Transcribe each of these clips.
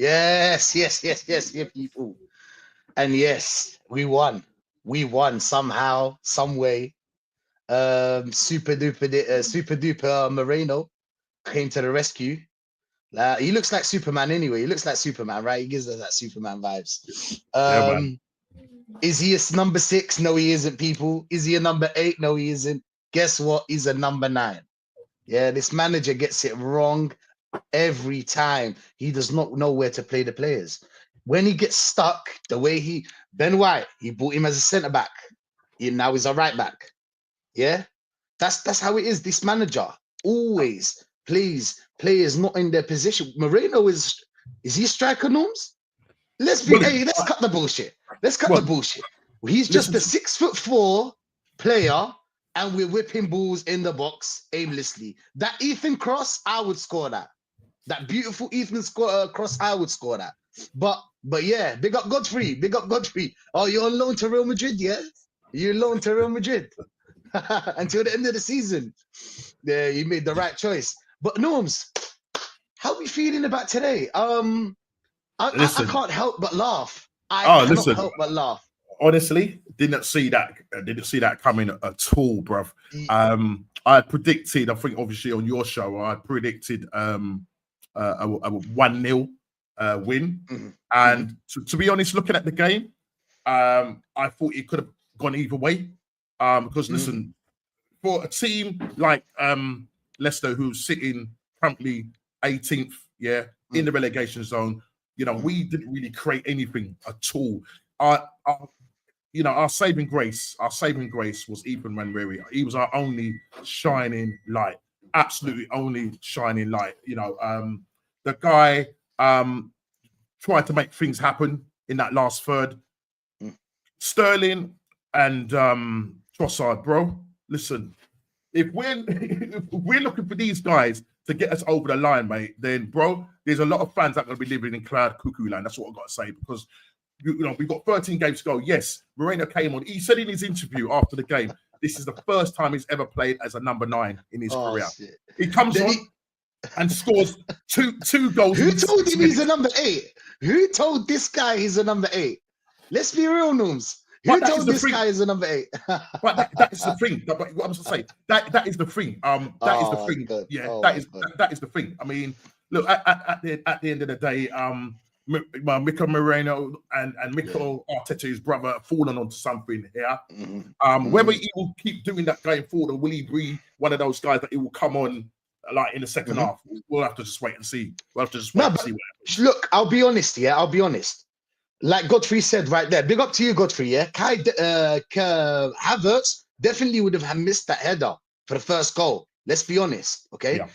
Yeah, people. And yes, we won. We won somehow, some way. Super duper Merino came to the rescue. He looks like Superman anyway. He looks like Superman, right? He gives us that Superman vibes. Yeah, man. Is he a number 6? No, he isn't, people. Is he a number 8? No, he isn't. Guess what? He's a number 9. Yeah, this manager gets it wrong every time. He does not know where to play the players. When he gets stuck, the way Ben White, he bought him as a centre back. Now he's a right back. Yeah, that's how it is. This manager always plays players not in their position. Moreno is he striker norms? Let's cut the bullshit. Let's cut the bullshit. He's just a 6'4" player, and we're whipping balls in the box aimlessly. That Ethan cross, I would score that. That beautiful Ethan cross, I would score that. But yeah, big up Godfrey. Big up Godfrey. Oh, you're on loan to Real Madrid, yeah? You're on loan to Real Madrid until the end of the season. Yeah, you made the right choice. But Norms, how are we feeling about today? I can't help but laugh. I cannot help but laugh. Honestly, didn't see that coming at all, bruv. I predicted, I think obviously on your show, I predicted a 1-0 win. Mm-hmm. And to be honest, looking at the game, I thought it could have gone either way. Because listen, for a team like Leicester, who's sitting currently 18th, in the relegation zone, we didn't really create anything at all. Our saving grace was Ethan Manreri. He was our only shining light, absolutely only shining light. The guy tried to make things happen in that last third. Sterling and Trossard, bro. Listen, if we're looking for these guys to get us over the line, mate, then, bro, there's a lot of fans that are going to be living in cloud cuckoo land. That's what I've got to say, because we've got 13 games to go. Yes, Moreno came on. He said in his interview after the game, this is the first time he's ever played as a number 9 in his career. Shit. He comes on and scores two goals. Who told him he's a number 8? Who told this guy he's a number 8? Let's be real, Nooms. Who told this guy is a number 8? But that is the thing. But what I'm going to say, that is the thing. That is the thing. God. Yeah, that is the thing. I mean, look, at the end of the day, Mikel Merino and Mikel Arteta's brother have fallen onto something here. Whether he will keep doing that going forward, or will he be one of those guys that he will come on like in the second half? We'll have to just wait and see. We'll have to just wait and see what happens. Look, I'll be honest. Like Godfrey said right there, big up to you, Godfrey. Yeah, Havertz definitely would have missed that header for the first goal. Let's be honest, okay? Yeah.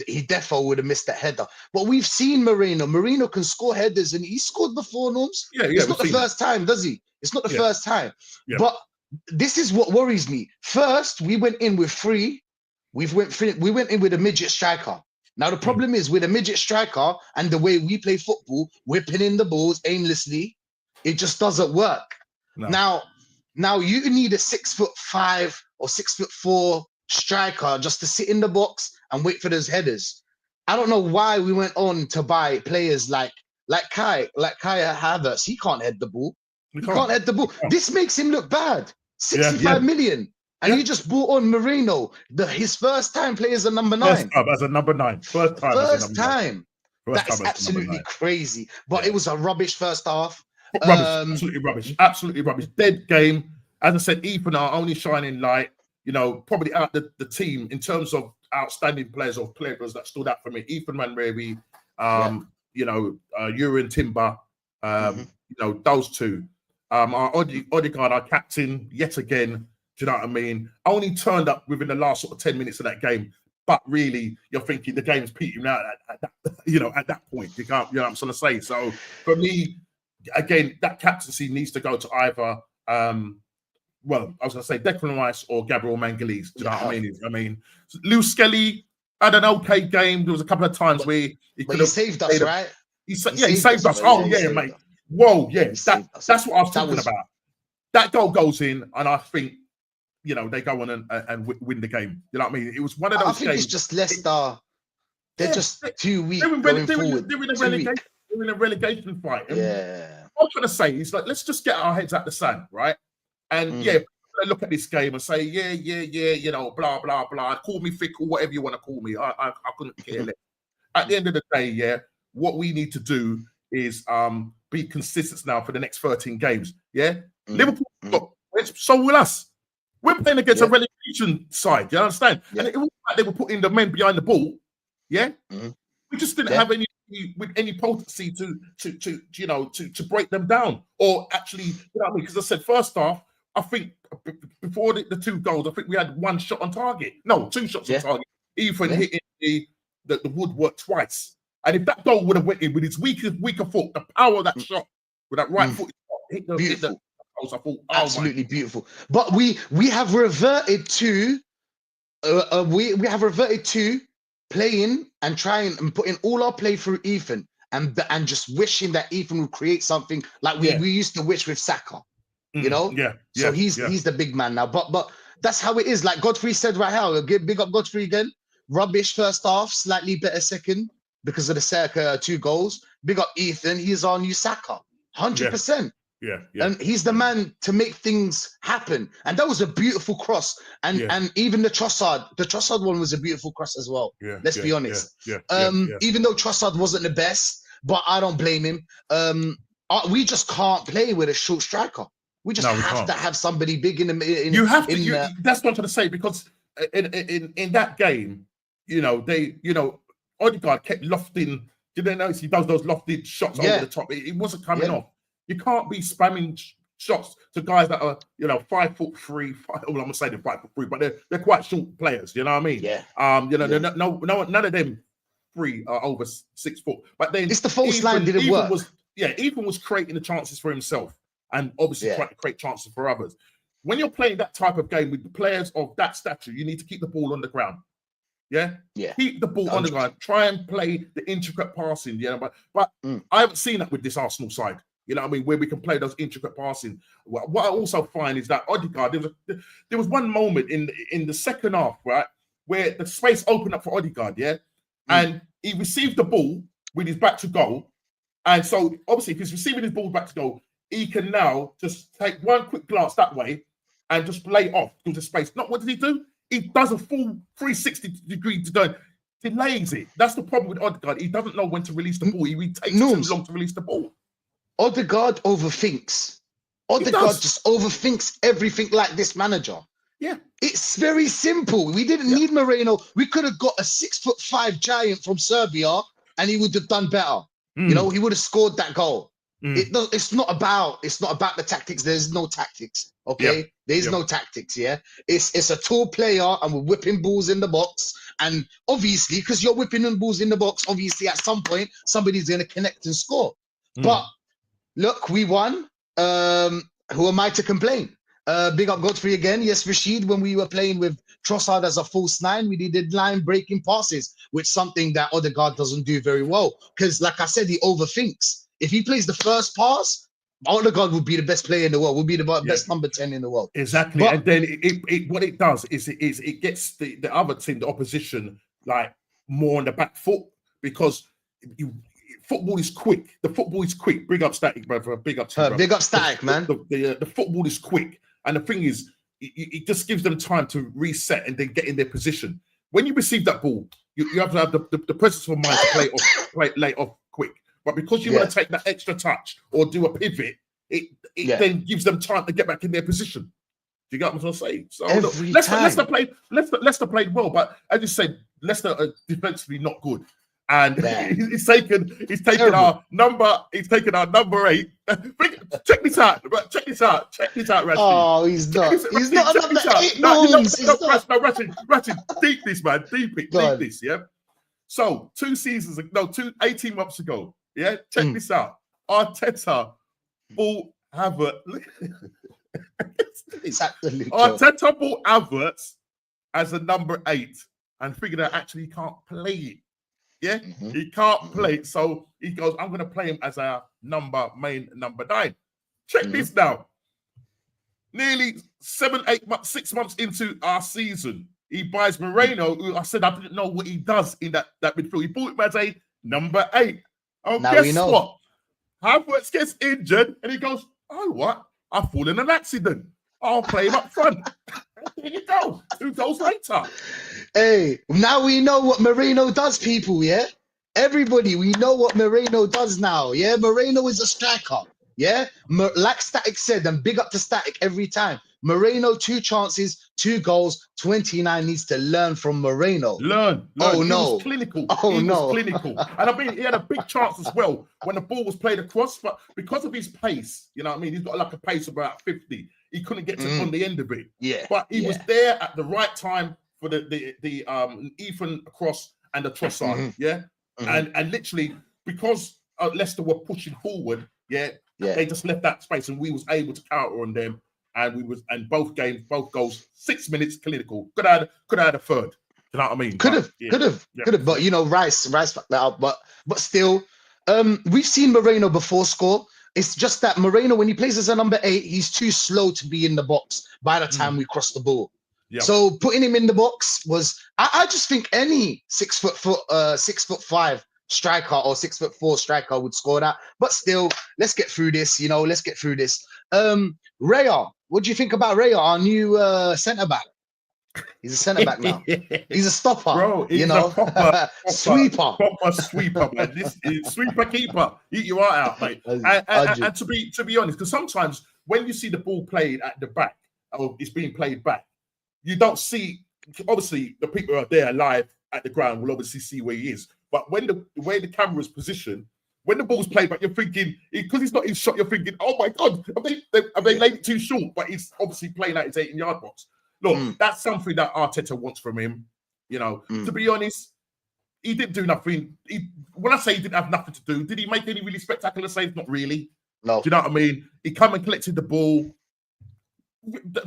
He definitely would have missed that header. But we've seen Merino. Merino can score headers, and he scored before, Norms. It's not the first time, does he? It's not the first time. Yeah. But this is what worries me. First, we went in with 3. We went in with a midget striker. Now, the problem is with a midget striker and the way we play football, whipping in the balls aimlessly, it just doesn't work. No. Now you need a 6'5" or 6'4" striker just to sit in the box and wait for those headers. I don't know why we went on to buy players like Kai Havertz. He can't head the ball. He can't head the ball. This makes him look bad. 65 million. And you just bought on Merino, his first time play as a number 9. First time as a number 9. First time. That is absolutely crazy. But it was a rubbish first half. Absolutely rubbish. Dead game. As I said, Ethan, our only shining light, probably out the team in terms of outstanding players or players that stood out for me. Ethan Manreri, Urin Timber, those two. Our Odegaard, our captain, yet again. Do you know what I mean? Only turned up within the last sort of 10 minutes of that game, but really, you're thinking the game's petering out at that point. You know what I'm trying to say. So for me, again, that captaincy needs to go to either, I was going to say Declan Rice or Gabriel Mangales. Do you know what I mean? I mean, Lewis Skelly had an okay game. There was a couple of times where he saved us, right? He saved us. Oh yeah, mate. Whoa, yeah. That's what I was talking about. That goal goes in, and I think. They go on and win the game. You know what I mean? It was one of those games. It's just Leicester. They're just too weak going forward. we're in a relegation fight. And Yeah. what I'm trying to say is, like, let's just get our heads out the sand, right? And yeah, look at this game and say, yeah, you know, blah, blah, blah. Call me fickle, whatever you want to call me. I couldn't care less. At the end of the day, yeah, what we need to do is be consistent now for the next 13 games. Yeah. Liverpool, look, so will us. We're playing against a relegation side, you understand? And it was like they were putting the men behind the ball. Yeah. We just didn't have any potency to break them down. Or actually, you know what I mean? Because I said first half, I think before the 2 goals, I think we had 1 shot on target. No, 2 shots on target. Ethan hitting the woodwork twice. And if that goal would have went in with his weaker foot, the power of that shot with that right foot hit the post, I thought, absolutely beautiful. But we have reverted to we have reverted to playing and trying and putting all our play through Ethan and just wishing that Ethan would create something like we used to wish with Saka. You know? So he's the big man now. But that's how it is. Like Godfrey said right now, big up Godfrey again. Rubbish first half, slightly better second because of the Saka 2 goals. Big up Ethan, he's our new Saka. 100%. And he's the man to make things happen. And that was a beautiful cross. And even the Trossard one was a beautiful cross as well. Let's be honest. Even though Trossard wasn't the best, but I don't blame him. We just can't play with a short striker. We just have to have somebody big in the. You have to. That's what I'm trying to say, because in that game, Odegaard kept lofting. Did they notice he does those lofted shots over the top? It wasn't coming off. You can't be spamming shots to guys that are, 5'3". Well, I'm gonna say they're 5'3", but they're quite short players. You know what I mean? No, none of them 3 are over 6 foot. But then it's the false line didn't work. Ethan was creating the chances for himself, and obviously trying to create chances for others. When you're playing that type of game with the players of that stature, you need to keep the ball on the ground. Keep the ball on the ground. Try and play the intricate passing. But I haven't seen that with this Arsenal side. You know what I mean? Where we can play those intricate passing. What I also find is that Odegaard, there was one moment in the second half, right, where the space opened up for Odegaard, and he received the ball with his back to goal. And so, obviously, if he's receiving his ball back to goal, he can now just take one quick glance that way and just play off to the space. Not what does he do? He does a full 360-degree turn, delays it. That's the problem with Odegaard. He doesn't know when to release the ball. He takes too long to release the ball. Odegaard overthinks. Odegaard just overthinks everything like this manager. Yeah. It's very simple. We didn't need Merino. We could have got a 6'5" giant from Serbia and he would have done better. He would have scored that goal. It's not about the tactics. There's no tactics. Okay. There's no tactics. It's a tall player and we're whipping balls in the box. And obviously, because you're whipping them balls in the box, obviously at some point somebody's gonna connect and score. But look, we won. Who am I to complain? Big up Godfrey again. Yes, Rashid, when we were playing with Trossard as a false 9, we did line breaking passes, which is something that Odegaard doesn't do very well. Because like I said, he overthinks. If he plays the first pass, Odegaard would be the best player in the world, would be the best number 10 in the world. Exactly. But, and then what it does is it gets the other team, the opposition, like more on the back foot, because football is quick. The football is quick. Big up Static, brother. Big up to you, big up Static, man. The football is quick. And the thing is, it just gives them time to reset and then get in their position. When you receive that ball, you have to have the presence of mind to lay off quick. But because you want to take that extra touch or do a pivot, it then gives them time to get back in their position. Do you get what I'm saying? So Leicester played well, but as you said, Leicester are defensively not good. And he's taken our number 8. Check this out, Rashid. Oh, he's not. He's not number 8. No, Rashid, deep this, man. Deep this, yeah? So 18 months ago, check this out. Arteta bought Havertz. Arteta bought Havertz as a number 8 and figured out actually he can't play it. Yeah, he can't play it. So he goes, I'm going to play him as a main number 9. Check this now. Nearly 6 months into our season, he buys Merino, who I said I didn't know what he does in that midfield. He bought him as a number 8. Oh, Now we guess know. what? Havertz gets injured, and he goes, "Oh, what? I've fallen in an accident. I'll play him up front." There you go. 2 goals later. Hey, now we know what Merino does, people, yeah? Everybody, we know what Merino does now, yeah? Merino is a striker, yeah? Like Static said, and big up to Static every time. Moreno, 2 chances, 2 goals, 29 needs to learn from Moreno. Learn. Oh, He no. was clinical. Oh, He was no. clinical. And I mean, he had a big chance as well when the ball was played across, but because of his pace, you know what I mean? He's got like a pace of about 50. He couldn't get to on the end of it. Yeah. But he was there at the right time for the Ethan across and the Trossard. Yeah. And literally, because Leicester were pushing forward, they just left that space, and we was able to counter on them. And both goals, 6 minutes clinical. Could have had a third. You know what I mean? Could have. But you know, Rice fucked that up. But still, we've seen Moreno before score. It's just that Moreno, when he plays as a number 8, he's too slow to be in the box by the time we cross the ball. Yep. So putting him in the box was, I just think any 6'5" striker or 6'4" striker would score that. But still, let's get through this. Let's get through this. Raya, what do you think about Raya, our new centre back? He's a centre back now. He's a stopper, bro. He's a proper sweeper, man. This is sweeper keeper. Eat your heart out, mate. And to be honest, because sometimes when you see the ball played at the back, or it's being played back, you don't see. Obviously, the people who are there live at the ground will obviously see where he is. But when the way the camera is positioned, when the ball's played back, you're thinking, because he's not in shot, you're thinking, oh my God, have they laid it too short? But he's obviously playing at his 18-yard box. Look, that's something that Arteta wants from him. To be honest, he didn't do nothing. When I say he didn't have nothing to do, did he make any really spectacular saves? Not really. No. Do you know what I mean? He come and collected the ball.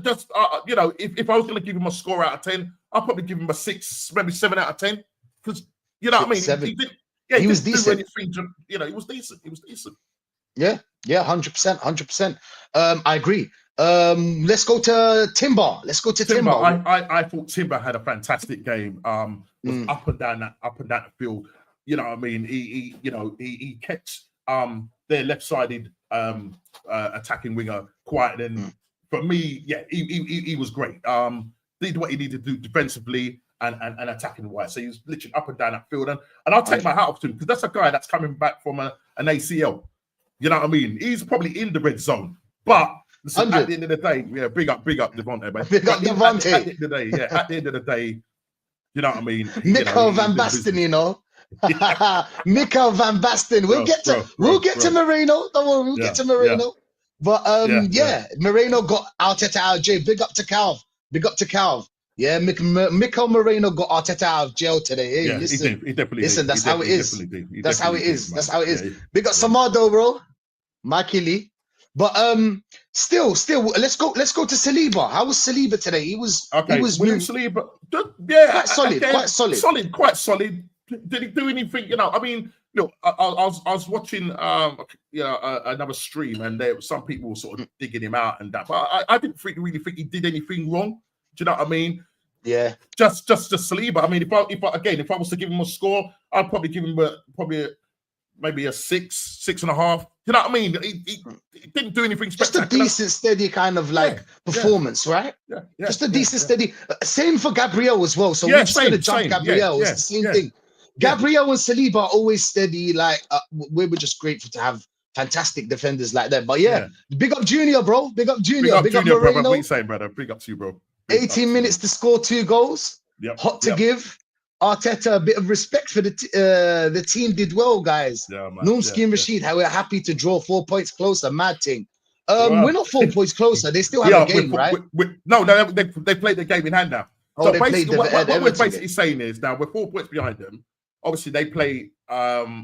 Just, if I was going to give him a score out of 10, I'll probably give him a 6, maybe 7 out of 10. Because, you know what I mean? 7. He was decent. He was decent. He was decent. Yeah, 100%. I agree. Let's go to Timber. Timber. I thought Timber had a fantastic game. Was up and down that field. You know what I mean? He kept their left-sided attacking winger quiet. And for me, he was great. Did what he needed to do defensively and attacking wise. So he was literally up and down that field. And I'll take my hat off to him, because that's a guy that's coming back from an ACL. You know what I mean? He's probably in the red zone. But listen, at the end of the day, big up Devontae, man. Big up Devontae. At the end of the day, you know what I mean? Mikkel Van Basten, Mikkel Van Basten. We'll get to Merino. Don't worry, we'll get to Merino. But Merino got Arteta out of jail. Big up to Calv. Yeah, Mikkel Merino got Arteta out of jail today. Hey, listen, he definitely listen, did. That's how it is. That's how it is. That's how it is. Yeah, Big up Samado, bro. Mikey Lee. But still, let's go to Saliba. How was Saliba today? He was Saliba. Quite solid. Did he do anything? I mean, look, I was watching another stream, and there some people were sort of digging him out and that, but I didn't really think he did anything wrong. Do you know what I mean? Yeah. Just Saliba. I mean, if I was to give him a score, I'd probably give him maybe a 6.5. You know what I mean? He didn't do anything spectacular. Just a decent, steady kind of performance, right? Yeah. Just a decent, steady. Same for Gabriel as well. So we're just going to jump Gabriel. It's the same thing. Gabriel and Saliba are always steady. We were just grateful to have fantastic defenders like that. But big up Junior, bro. Big up Junior, Moreno. Brother. What are you saying, brother? Big up to you, bro. 18 minutes to score 2 goals. Hot to give. Arteta a bit of respect for the team. Did well, guys. Noomski and Rashid, how we're happy to draw 4 points closer. Mad thing. We're not 4 points closer. They still have a game, right? No, they played the game in hand now. So basically, what we're basically saying is now we're 4 points behind them. Obviously, they play.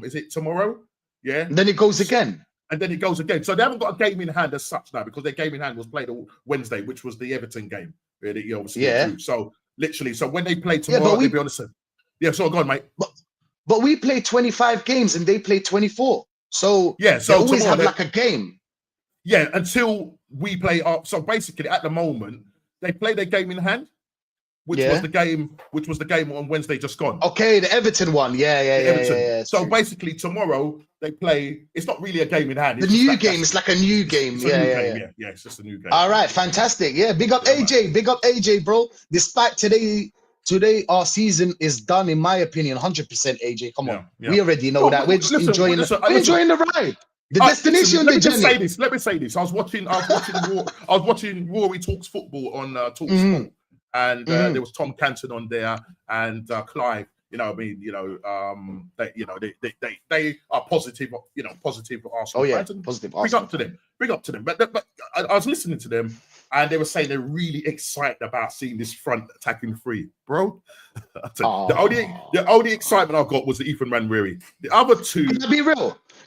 Is it tomorrow? Yeah. And then it goes again. So they haven't got a game in hand as such now, because their game in hand was played on Wednesday, which was the Everton game. Really, obviously. So literally, when they play tomorrow, they'll be on the. Yeah, so go on, mate. But we play 25 games and they play 24. So they always have like a game. Yeah, until we play up. So basically, at the moment, they play their game in hand. which was the game on Wednesday just gone. Okay, the Everton one. Everton. Yeah. So basically, tomorrow they play. It's not really a game in hand. It's the new game. It's like a new game. It's a new game. Yeah. It's just a new game. All right, fantastic. Yeah, big up AJ. Man. Big up AJ, bro. Despite today our season is done, in my opinion, 100%. AJ, come on. We already know that. We're just enjoying the ride. The destination, the journey. Let me say this. I was watching Rory Talks Football on Talksport, and there was Tom Canton on there and Clive. They are positive. Positive Arsenal fans. Positive Arsenal. Big up to them. But I was listening to them, and they were saying they're really excited about seeing this front attacking three, bro. The only excitement I've got was the Ethan Ranwery. The other two.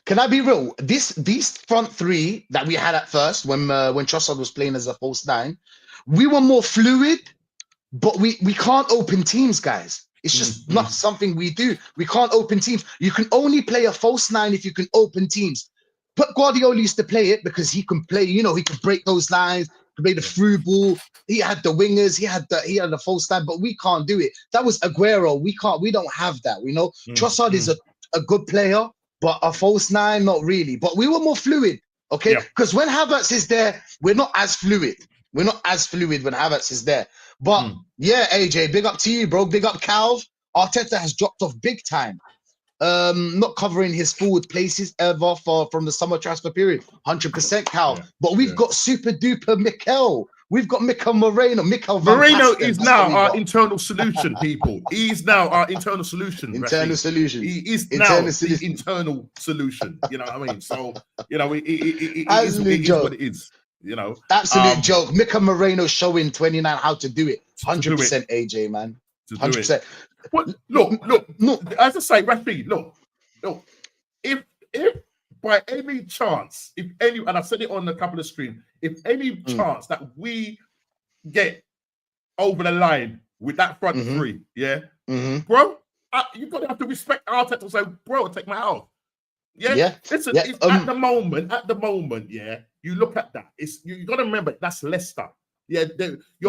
Can I be real? These front three that we had at first when Trossard was playing as a false nine, we were more fluid, but we can't open teams, guys. It's just not something we do. We can't open teams. You can only play a false nine if you can open teams. But Guardiola used to play it because he can play. He can break those lines, play the through ball. He had the wingers. He had the false nine, but we can't do it. That was Aguero. We don't have that. Trossard is a good player. But a false nine, not really. But we were more fluid, okay? Because when Havertz is there, we're not as fluid. We're not as fluid when Havertz is there. But yeah, AJ, big up to you, bro. Big up Calv. Arteta has dropped off big time. Not covering his forward places ever from the summer transfer period. 100% Calv. But we've got super duper Mikel. We've got Merino. Merino is now our internal solution, people. He's now our internal solution. Solution. He is now the internal solution. You know what I mean? So, it is what it is. Absolute joke. Merino showing 29 how to do it. 100% AJ, man. 100%. Well, look. As I say, Rafi, look. If by any chance, and I said it on a couple of streams, if any chance that we get over the line with that front three, bro, you've got to have to respect Arteta and say, bro, take my out. Listen, at the moment, you look at that. You got to remember that's Leicester. You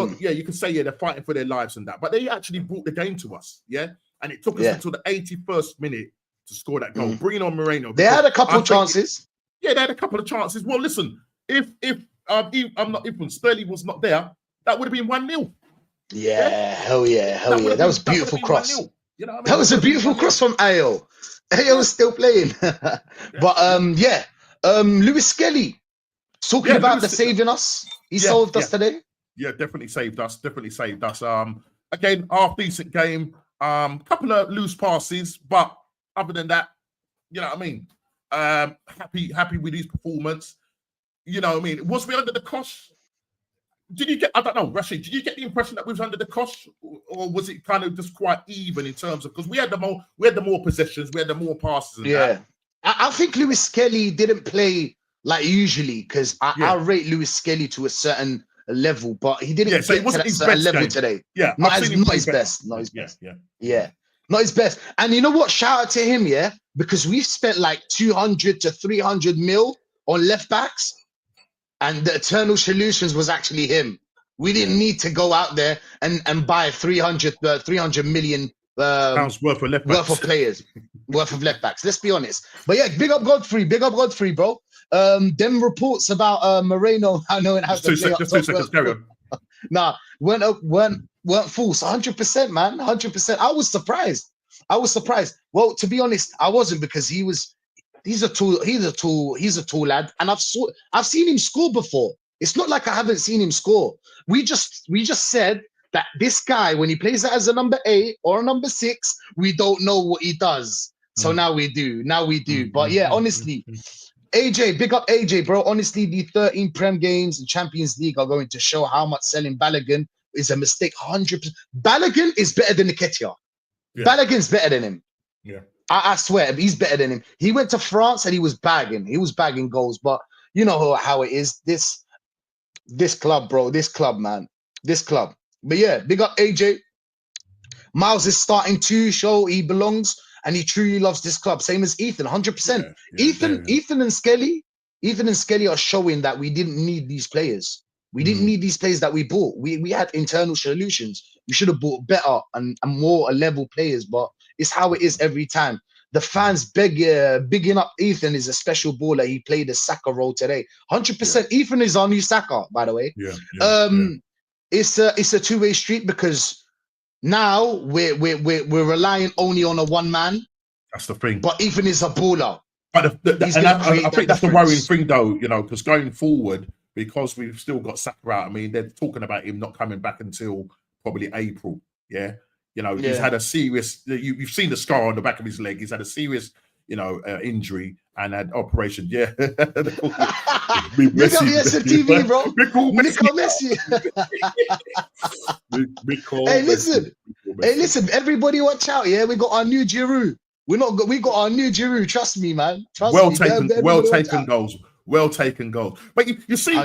can say they're fighting for their lives and that, but they actually brought the game to us, and it took us until the 81st minute to score that goal. Bringing on Merino. They had a couple of chances. They had a couple of chances. Well, listen, if Sterling was not there, that would have been 1-0. Hell yeah. That was a beautiful cross. That was a beautiful cross from Ayo. Ayo was still playing. But Lewis Skelly talking about saving us. He saved us today. Yeah, definitely saved us. Again, half decent game. Couple of loose passes, but other than that, you know what I mean. Happy with his performance. You know what I mean. Was we under the cosh? Did you get? I don't know, Rashid. Did you get the impression that we was under the cosh, or was it kind of just quite even in terms of because we had the more possessions, we had the more passes. I think Lewis Skelly didn't play like usually because I rate Lewis Skelly to a certain level, but he didn't so it wasn't his best level game today. Not his best. Not his best. And you know what? Shout out to him, because we've spent like 200 to 300 mil on left backs, and the eternal solutions was actually him. We didn't need to go out there and buy 300 million pounds worth of players, worth of left backs. Let's be honest. But yeah, big up Godfrey, bro. Them reports about Merino, I know it has to play up. Just 2 seconds, carry on. Nah, weren't false. 100%, man. 100%. I was surprised. Well, to be honest, I wasn't because he's a tall lad, and I've seen him score before. It's not like I haven't seen him score. We just said that this guy, when he plays as a number 8 or a number 6, we don't know what he does. So now we do. But yeah, honestly, AJ, big up AJ, bro. Honestly, the 13 Prem games and Champions League are going to show how much selling Balogun is a mistake. 100%. Balogun is better than Nketiah. Balogun's better than him. Yeah. I swear, he's better than him. He went to France and he was bagging goals. But you know how it is. This club, bro. This club, man. This club. But yeah, big up AJ. Miles is starting to show he belongs and he truly loves this club. Same as Ethan, 100%. Ethan and Skelly are showing that we didn't need these players. We didn't need these players that we bought. We had internal solutions. We should have bought better and more level players, but it's how it is every time. The fans bigging up Ethan is a special baller. He played a Saka role today. 100%. Ethan is our new Saka, by the way. It's a two-way street because now we're relying only on a one man. That's the thing. But Ethan is a baller. But I think that's the worrying thing, though, you know, because going forward, because we've still got Saka out. I mean, they're talking about him not coming back until probably April. Yeah. You know, he's had a serious, you've seen the scar on the back of his leg. He's had a serious, you know, injury and had operation. Yeah. Look at the SMTV, bro. Nico Messi. Hey, listen, everybody watch out. Yeah, we got our new Giroud. We got our new Giroud. Trust me, man. Well taken goals. Well taken goals. But you see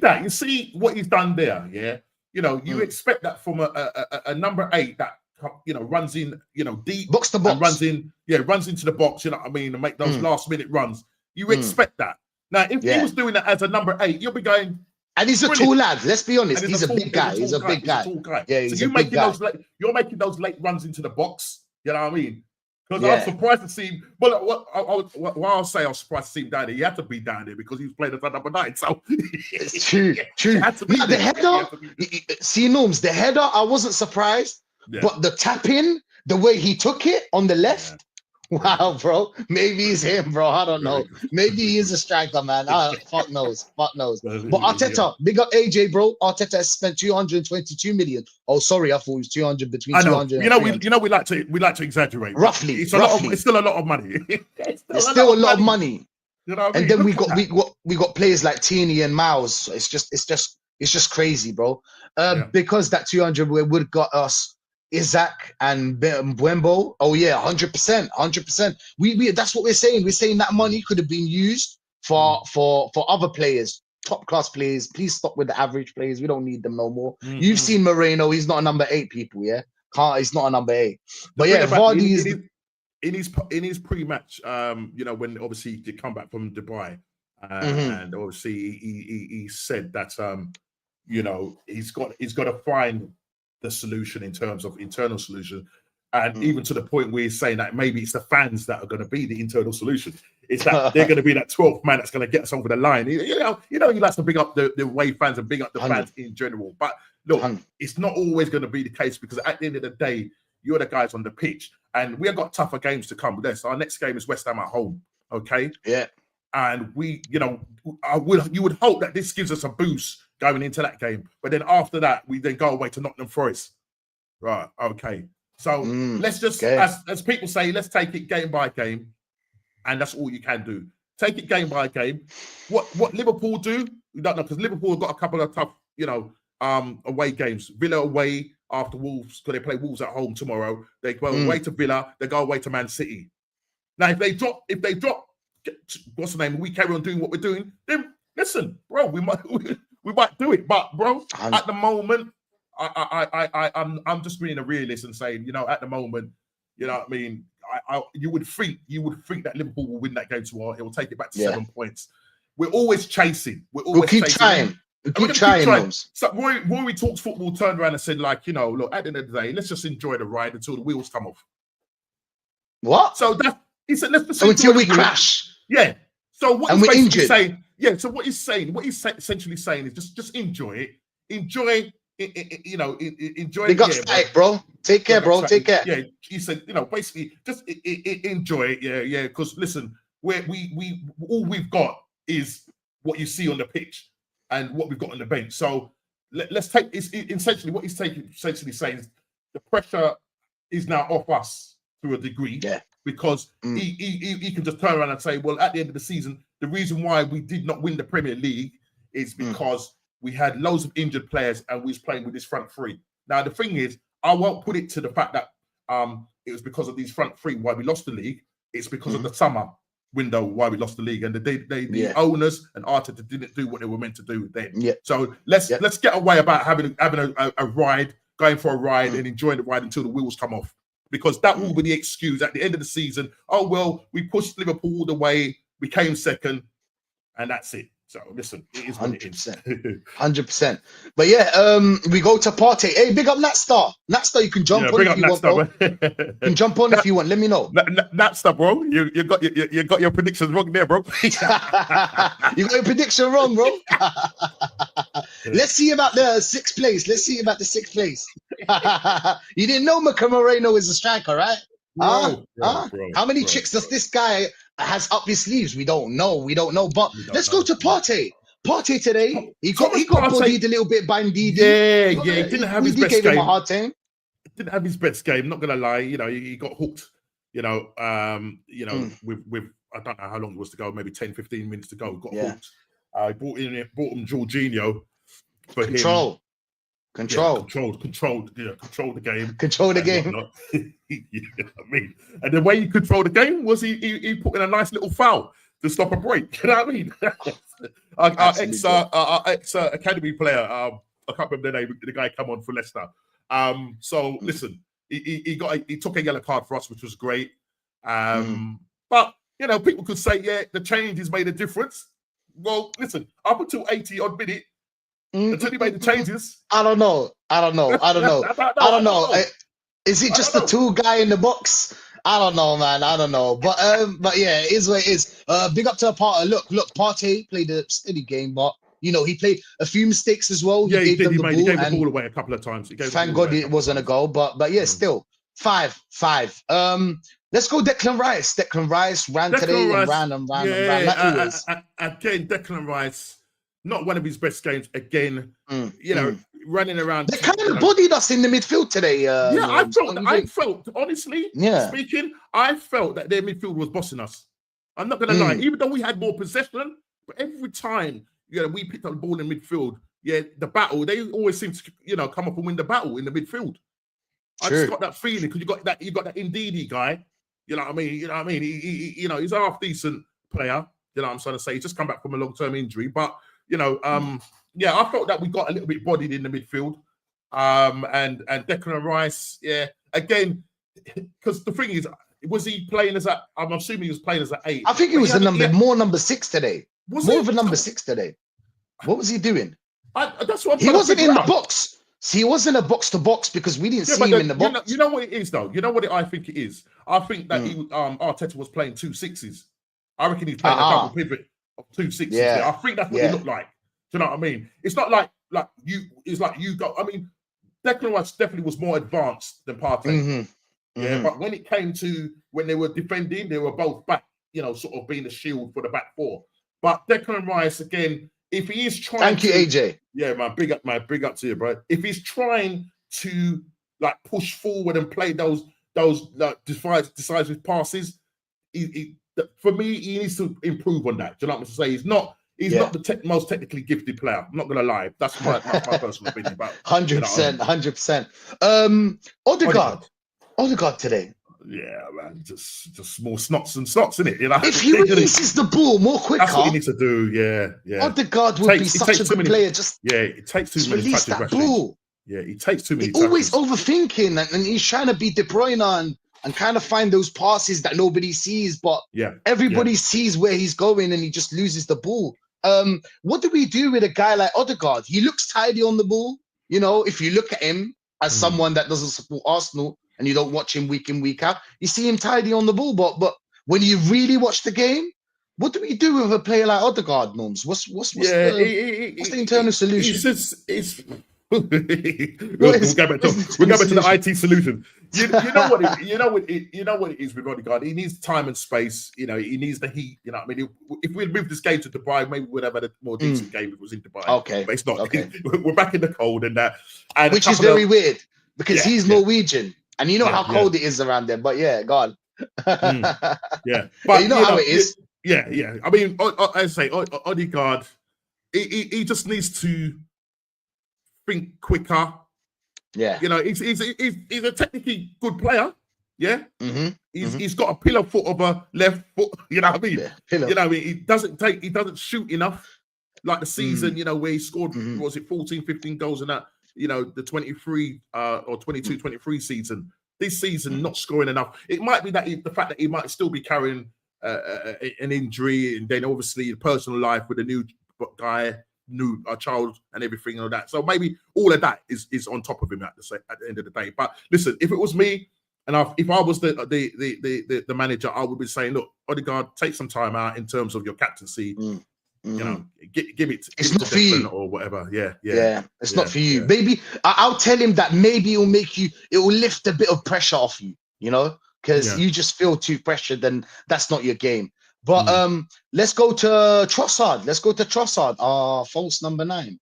that. You see what he's done there. Yeah. You know, you expect that from a number 8 that, you know, runs in, you know, deep box to box, and runs into the box, you know what I mean, and make those last minute runs. You expect that. Now, if he was doing that as a number 8, you'll be going. And he's a tall lad. Let's be honest. He's a big guy. He's a big guy. Yeah, he's so you're making those late runs into the box. You know what I mean? Because I'm surprised to see him. Well, I'll say I was surprised to see him down there. He had to be down there because he was playing as a number 9. So it's true. The header, see, Norms, the header, I wasn't surprised. Yeah. But the tap in, the way he took it on the left, wow, bro. Maybe he's him, bro. I don't know. Maybe he is a striker, man. Fuck knows. But Arteta, big up AJ, bro. Arteta has spent 222 million. Oh, sorry, I thought it was 200 between 200. You know, we like to exaggerate. Roughly, it's still a lot of money. It's still a lot of money. You know what I mean? And then we got players like Tierney and Miles. It's just crazy, bro. Because that 200 would have got us Isaac and Mbembo. Oh yeah, 100%. We that's what we're saying. We're saying that money could have been used for other players, top class players. Please stop with the average players. We don't need them no more. You've seen Merino. He's not a number 8, people. Yeah, he's not a number 8. But yeah, Vardy is in his pre-match. You know, when obviously he come back from Dubai, and obviously he said that you know, he's got to find the solution in terms of internal solution, and even to the point where he's saying that maybe it's the fans that are going to be the internal solution. It's that they're going to be that 12th man that's going to get us over the line. You know, he likes to big up the away fans and big up the fans in general. But look, it's not always going to be the case, because at the end of the day, you're the guys on the pitch, and we have got tougher games to come with this. Our next game is West Ham at home. Okay. Yeah. And we, you know, you would hope that this gives us a boost going into that game. But then after that, we then go away to Nottingham Forest. Right. Okay. So let's just, as people say, let's take it game by game. And that's all you can do. Take it game by game. What Liverpool do, we don't know, because Liverpool have got a couple of tough, you know, away games. Villa away after Wolves, because they play Wolves at home tomorrow. They go away to Villa. They go away to Man City. Now, if they drop, what's the name? We carry on doing what we're doing. Then listen, bro, we might do it. But bro, at the moment, I'm just being a realist and saying, you know, at the moment, you know what I mean. You would think that Liverpool will win that game tomorrow. It will take it back to 7 points. We're always chasing. We'll keep trying. We'll keep trying. So Rory Talks Football turned around and said, like, you know, look, at the end of the day, let's just enjoy the ride until the wheels come off. What? So that he said, let's just until we crash. Yeah. So what and he's we're basically injured. saying, what he's essentially saying is just enjoy it. Enjoy it, you know, enjoy it. Yeah, bro. Take care, bro. Take care. Yeah, he said, you know, basically just enjoy it. Yeah. Because listen, we all we've got is what you see on the pitch and what we've got on the bench. So let's take essentially what he's essentially saying is the pressure is now off us to a degree. Yeah. Because he can just turn around and say, well, at the end of the season, the reason why we did not win the Premier League is because we had loads of injured players and we was playing with this front three. Now, the thing is, I won't put it to the fact that it was because of these front three why we lost the league. It's because of the summer window why we lost the league. And the owners and Arteta didn't do what they were meant to do then. Yeah. So let's get away about having a ride, going for a ride and enjoying the ride until the wheels come off. Because that will be the excuse at the end of the season. Oh, well, we pushed Liverpool all the way, we came second, and that's it. So listen, it is what it is. 100%. 100%. But yeah, we go to Partey. Hey, big up Natstar. Natstar, you can jump Yeah, on bring if up you that want, bro. stuff. You can jump on if you want. Let me know. That stuff, bro. You got your predictions wrong there, bro. You got your prediction wrong, bro. Let's see about the sixth place. Let's see about the sixth place. You didn't know Merino is a striker, right? Bro. How many tricks does this guy has up his sleeves? We don't know. We don't know. But We don't let's go know. to Partey. Partey today, he Thomas got Partey, bodied a little bit by Ndidi. yeah, he didn't have his Ndidi best gave him a game. hard time. Didn't have his best game. Not gonna lie, he got hooked. With I don't know how long it was to go, maybe 10, 15 minutes to go. Got hooked. I brought him Jorginho for him. Controlled the game. Control the game. I mean, and the way he controlled the game was he put in a nice little foul to stop a break. You know what I mean? our ex academy player. I can't remember the name. The guy come on for Leicester. So listen, he took a yellow card for us, which was great. But people could say, yeah, the change has made a difference. Well, listen, up until 80 odd minute, until he made the changes. I don't know. Is it just the two guy in the box? I don't know, man. I don't know. But yeah, it is what it is. Big up to Partey. Look, Partey played a steady game, but he played a few mistakes as well. Yeah, he did. He gave the ball away a couple of times. Thank God it wasn't a goal, but yeah, still 5. Let's go Declan Rice. Declan Rice ran today and ran like always. Again, Declan Rice. Not one of his best games again. Running around. They kind of bodied us in the midfield today. I felt, honestly speaking, I felt that their midfield was bossing us. I'm not going to lie. Even though we had more possession, but every time we picked up the ball in midfield, the battle, they always seem to come up and win the battle in the midfield. I just got that feeling because you got that Ndidi guy. You know what I mean? He's a half decent player. You know what I'm trying to say? He's just come back from a long-term injury, but. I felt that we got a little bit bodied in the midfield. And Declan Rice, again, because the thing is, was he playing as I'm assuming he was playing as an 8. I think he was more number 6 today. More of a number 6 today. What was he doing? That's what he wasn't in the box. See, he wasn't a box to box because we didn't see him in the box. You know what it is, though. You know what I think it is. I think that Arteta was playing 2 6s. I reckon he's playing a double pivot of 2 6s. Yeah. I think that's what it looked like. Do you know what I mean? It's not like you. It's like you got. I mean, Declan Rice definitely was more advanced than Partey. But when it came to when they were defending, they were both back. Sort of being a shield for the back four. But Declan Rice again, if he is trying. Thank you, AJ. Yeah, man. Big up to you, bro. If he's trying to push forward and play those decisive passes, for me, he needs to improve on that. Do you know what I'm saying? He's not the most technically gifted player. I'm not going to lie. That's my personal opinion about 100%. 100%. Odegaard today. Yeah, man. Just more snots and slots, isn't it? If he releases the ball more quicker. That's what he needs to do. Yeah. Odegaard would be such a good player. It takes too many release touches. That ball. Yeah, he takes too many touches. Always overthinking and he's trying to be De Bruyne and kind of find those passes that nobody sees, but everybody sees where he's going and he just loses the ball. What do we do with a guy like Odegaard? He looks tidy on the ball. If you look at him as someone that doesn't support Arsenal and you don't watch him week in, week out, you see him tidy on the ball. But when you really watch the game, what do we do with a player like Odegaard, Norms? What's the internal solution? We'll go back to the IT solution. You know what it is with Odegaard. He needs time and space. He needs the heat. You know what I mean? If we'd moved this game to Dubai, maybe we'd have had a more decent game if it was in Dubai. Okay, but it's not. Okay. We're back in the cold and that, which is very weird because he's Norwegian and how cold it is around there. But yeah, God. But you know how it is. Yeah. I mean, I say Odegaard. He just needs to think quicker. Yeah. He's a technically good player. Yeah. He's got a pillar foot of a left foot. You know what I mean? Yeah, he doesn't shoot enough. Like the season, where he scored, was it 14, 15 goals in that, the 23 or 22, 23 season. This season, not scoring enough. It might be that the fact that he might still be carrying an injury, and then obviously the personal life with a new guy, new a child, and everything and all that. So maybe all of that is on top of him at the end of the day. But listen, if it was me, and if I was the manager, I would be saying, look, Odegaard, take some time out in terms of your captaincy. You know, give it. It's give not it to for you, or whatever. Yeah. It's not for you. Maybe I'll tell him that maybe it will lift a bit of pressure off you. You know, because you just feel too pressured, and that's not your game. But let's go to Trossard. False number 9.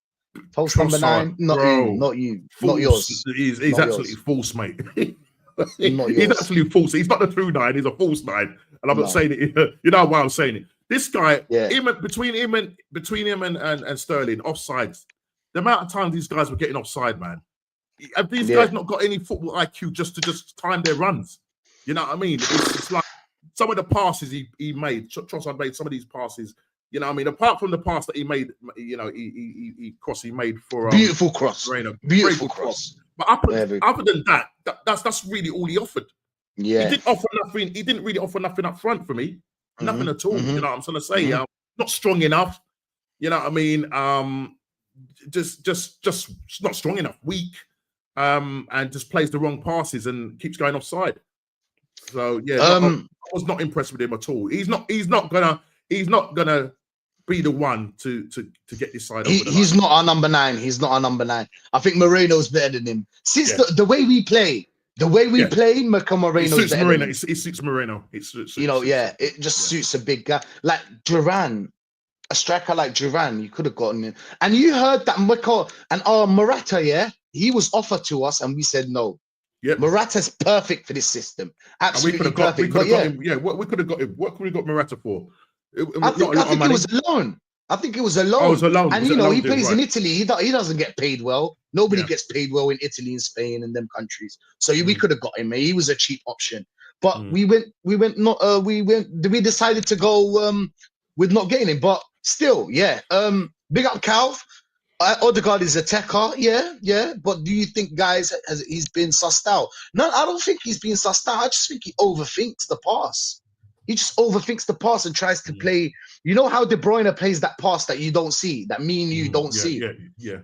False number 9. Not bro, you. Not you. False. Not yours. He's not absolutely yours. false, mate. Not yours. He's absolutely false. He's not the true 9. He's a false 9. And I'm not saying it. You know why I'm saying it. This guy, between him and Sterling, offsides. The amount of times these guys were getting offside, man. Have these guys not got any football IQ just to time their runs? You know what I mean? It's like some of the passes he made. Trossard made some of these passes. You know what I mean? Apart from the pass that he made, you know, he made for beautiful cross, Merino. beautiful cross. But other than that, that's really all he offered. Yeah, he didn't offer nothing. He didn't really offer nothing up front for me. Nothing at all. You know what I'm trying to say? Not strong enough. You know what I mean? Just not strong enough. Weak. And just plays the wrong passes and keeps going offside. So I was not impressed with him at all. He's not gonna be the one to get this side over the line. He's not our number 9. He's not our number 9. I think Moreno's better than him. Since the way we play, Mikel Moreno suits Merino. It suits Merino. It just suits a big guy like Duran. A striker like Duran, you could have gotten him. And you heard that Mikel and Morata, he was offered to us, and we said no. Yep. Morata's perfect for this system. Absolutely perfect. We could have got him. Yeah, what we could have got him. What could we got Morata for? I think it was a loan. I think it was a loan. Oh, it was a loan. And he plays in Italy. He doesn't get paid well. Nobody gets paid well in Italy and Spain and them countries. So we could have got him. He was a cheap option. But we decided to go with not getting him. But still, big up Calv. Odegaard is a techer, but do you think, guys, he's been sussed out? No, I don't think he's been sussed out. I just think he overthinks the pass. He just overthinks the pass and tries to play. You know how De Bruyne plays that pass that you don't see, that me and you don't see? Yeah.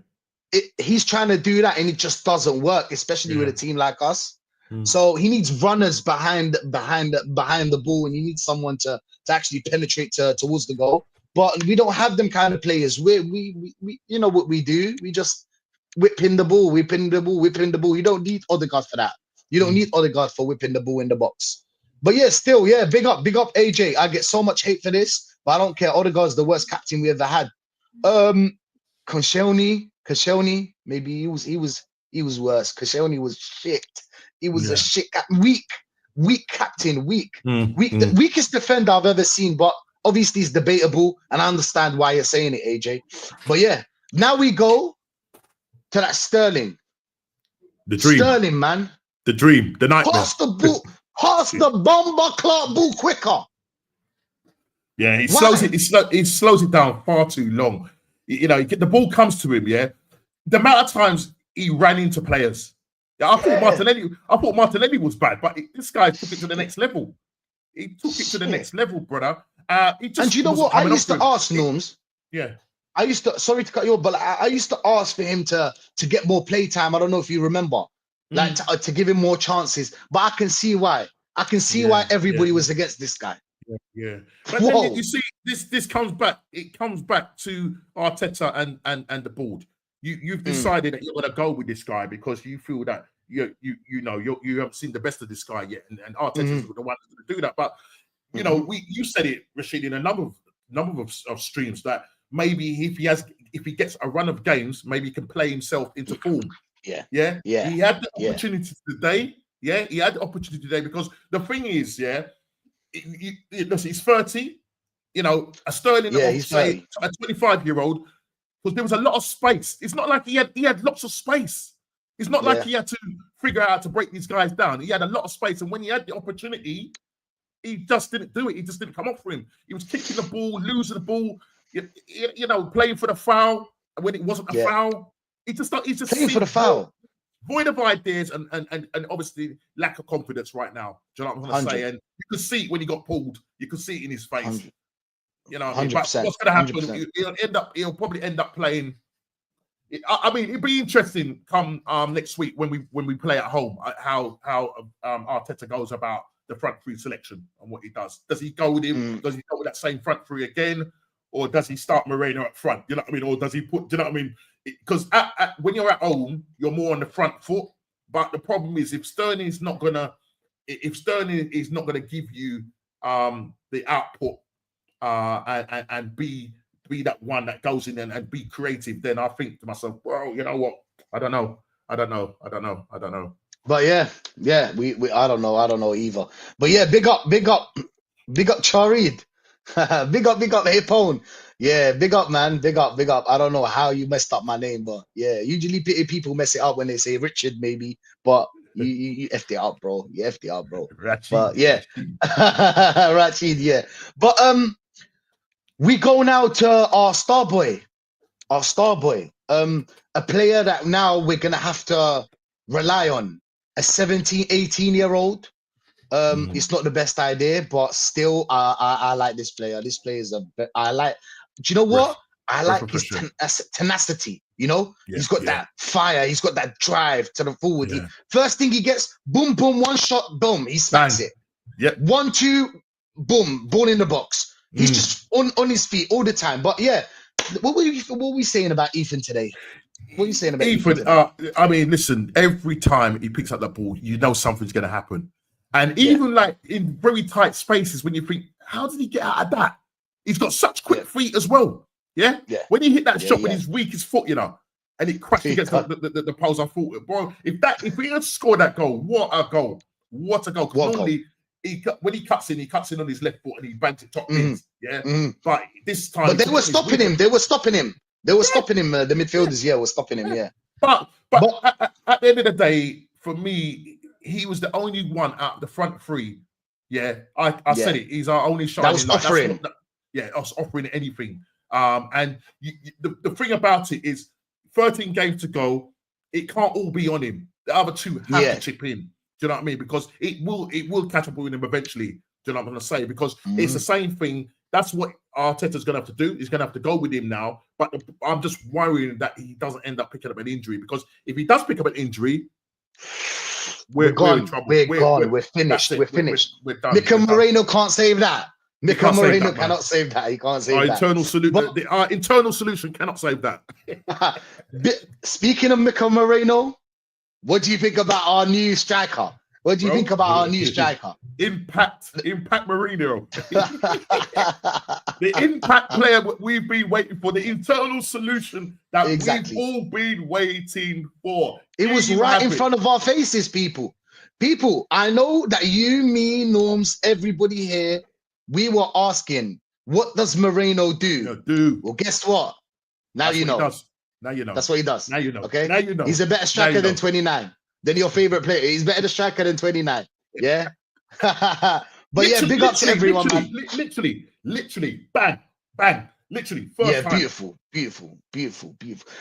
He's trying to do that, and it just doesn't work, especially with a team like us. So he needs runners behind the ball, and he needs someone to actually penetrate towards the goal. But we don't have them kind of players. We you know what we do? We just whipping the ball. You don't need Odegaard for that. You don't need Odegaard for whipping the ball in the box. But still, big up AJ. I get so much hate for this, but I don't care. Odegaard's the worst captain we ever had. Koscielny, maybe he was worse. Koscielny was shit. He was a shit, weak captain, the weakest defender I've ever seen. But obviously, it's debatable, and I understand why you're saying it, AJ. But now we go to that Sterling. The dream. Sterling, man. The dream. The nightmare. Pass the ball. Pass the bomber Clark ball quicker. Yeah, he slows it down far too long. You know, the ball comes to him. Yeah, the amount of times he ran into players. I thought Martinelli was bad, but this guy took it to the next level. He took it to the next level, brother. And you know what? I used to ask Norms. I used to. Sorry to cut you off, but I used to ask for him to get more play time. I don't know if you remember, like to give him more chances. But I can see why. I can see why everybody was against this guy. Yeah. But then you see, this comes back. It comes back to Arteta and the board. You've decided that you're going to go with this guy because you feel that you haven't seen the best of this guy yet, and Arteta's the one that's going to do that. But you know, you said it, Rashid, in a number of streams that maybe if he gets a run of games, maybe he can play himself into form. Yeah. He had the opportunity today. Yeah, he had the opportunity today because the thing is, he's 30. You know, a Sterling of say a 25-year-old, because there was a lot of space. It's not like he had lots of space. It's not like he had to figure out how to break these guys down. He had a lot of space, and when he had the opportunity, he just didn't do it. He just didn't come up for him. He was kicking the ball, losing the ball, you know, playing for the foul when it wasn't a foul. He's just playing for the foul. Void of ideas and obviously lack of confidence right now. Do you know what I'm going to say? And you could see it when he got pulled. You could see it in his face. You know what I mean? But 100%. what's going to happen? 100%. He'll probably end up playing. I mean, it'd be interesting come next week when we play at home. How Arteta goes about the front three selection and what he does. Does he go with him? Does he go with that same front three again, or does he start Merino up front? You know what I mean? Or does he put? Do you know what I mean? Because when you're at home, you're more on the front foot. But the problem is if Sterling is not gonna give you the output and be that one that goes in and be creative, then I think to myself, well, you know what? I don't know. But yeah, we I don't know either. But yeah, big up Charid. big up Hipone. Yeah, big up, man. Big up. I don't know how you messed up my name, but yeah, usually people mess it up when they say Richard, maybe, but you effed it up, bro. You effed it up, bro. Rachid, but yeah, Rachid, yeah. But we go now to our star boy. A player that now we're gonna have to rely on. A 17, 18-year-old. It's not the best idea, but still, I like this player. This player is I like. Do you know what? I like his tenacity. You know, he's got that fire. He's got that drive to the forward. Yeah. First thing he gets, boom, boom, one shot, boom, he smacks it. Yep. 1, 2, boom, ball in the box. He's just on his feet all the time. But yeah, what were we saying about Ethan today? What are you saying about Ethan today? I mean, listen, every time he picks up that ball, you know something's going to happen. And even like in very tight spaces, when you think, how did he get out of that? He's got such quick feet as well. Yeah. When he hit that shot with his weakest foot, you know, and it crashed against the post, I thought, bro, if he had scored that goal, what a goal. Because normally, when he cuts in on his left foot and he bangs it top pins. But this time, but they were stopping him. They were stopping him. The midfielders, were stopping him. Yeah. But at the end of the day, for me, he was the only one out of the front three. Yeah, I said it. He's our only shining light. Offering. Us offering anything. And the thing about it is, 13 games to go. It can't all be on him. The other two have to chip in. Do you know what I mean? Because it will catch up with him eventually. Do you know what I'm going to say? Because it's the same thing. That's what Arteta's going to have to do. He's going to have to go with him now. But I'm just worrying that he doesn't end up picking up an injury. Because if he does pick up an injury, we're gone. In trouble. We're gone. We're finished. We're finished. We're done. Merino can't save that. Merino cannot save that. He can't save that. Our internal solution cannot save that. Speaking of Merino, what do you think about our new striker? What do you think about our new striker? Impact Merino. The impact player we've been waiting for, the internal solution that we've all been waiting for. It was right in front of our faces, people. People, I know that you, me, Norms, everybody here, we were asking, what does Merino do? Well, guess what? Now you know. Now you know. That's what he does. Now you know. Okay? Now you know. He's a better striker than 29. Than your favorite player. He's better striker than 29. Yeah? But big up to everyone, man. Literally, bang, bang. Literally, first time. Beautiful.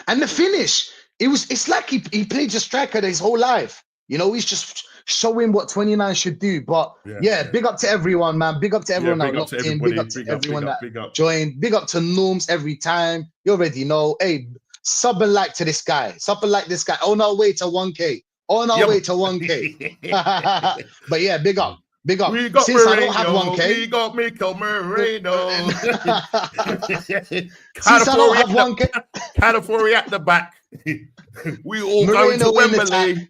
And the finish, it's like he played just striker his whole life. You know, he's just showing what 29 should do. But big up to everyone, man. Big up to everyone that locked in. Big up to everyone that joined. Big up to Norms every time. You already know. Hey, sub and like to this guy. Sub and like this guy. On our way to 1K. On our way to 1K. But yeah, big up. Big up. Since Merino, I don't have 1K. We got Mikel Merino. Since I don't have 1K. Category at the back. We all going to Wembley.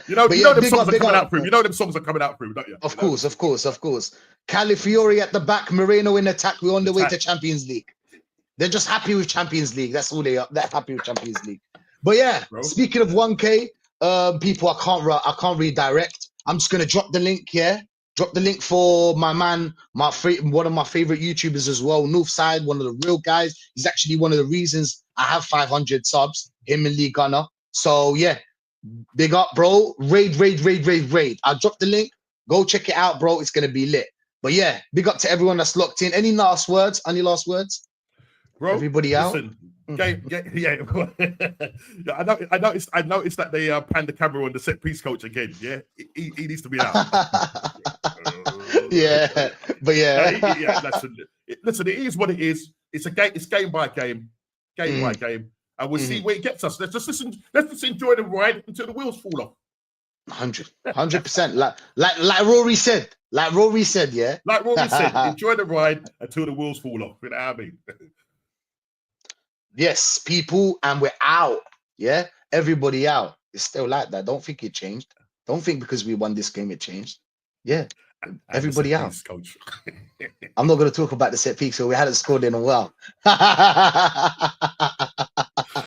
You know them songs are coming out for him. You know them songs are coming out for him, don't you? Of course. Calafiori at the back, Merino in attack. We're on the way to Champions League. They're just happy with Champions League. That's all they are. They're happy with Champions League. But yeah, speaking of 1K, people, I can't redirect. I'm just gonna drop the link here. Drop the link for my man, one of my favorite YouTubers as well, Northside, one of the real guys. He's actually one of the reasons I have 500 subs. Him and Lee Gunner. So yeah, big up, bro. Raid. I'll drop the link. Go check it out, bro. It's gonna be lit. But yeah, big up to everyone that's locked in. Any last words? Bro, everybody out. Listen, I noticed that they panned the camera on the set piece coach again. Yeah, he needs to be out. Yeah, but No, yeah. yeah. Listen. It is what it is. It's a game. It's game by game, by Mm, game, and we'll see mm. where it gets us. Let's just listen. Let's just enjoy the ride until the wheels fall off. 100%. Like Rory said. Like Rory said, yeah. Like Rory said, enjoy the ride until the wheels fall off. You know what I mean? Yes, people, and we're out. Yeah, everybody out. It's still like that. Don't think it changed. Don't think because we won this game it changed. Yeah, And the everybody set out. piece, coach. I'm not going to talk about the set piece, so we hadn't scored in a while.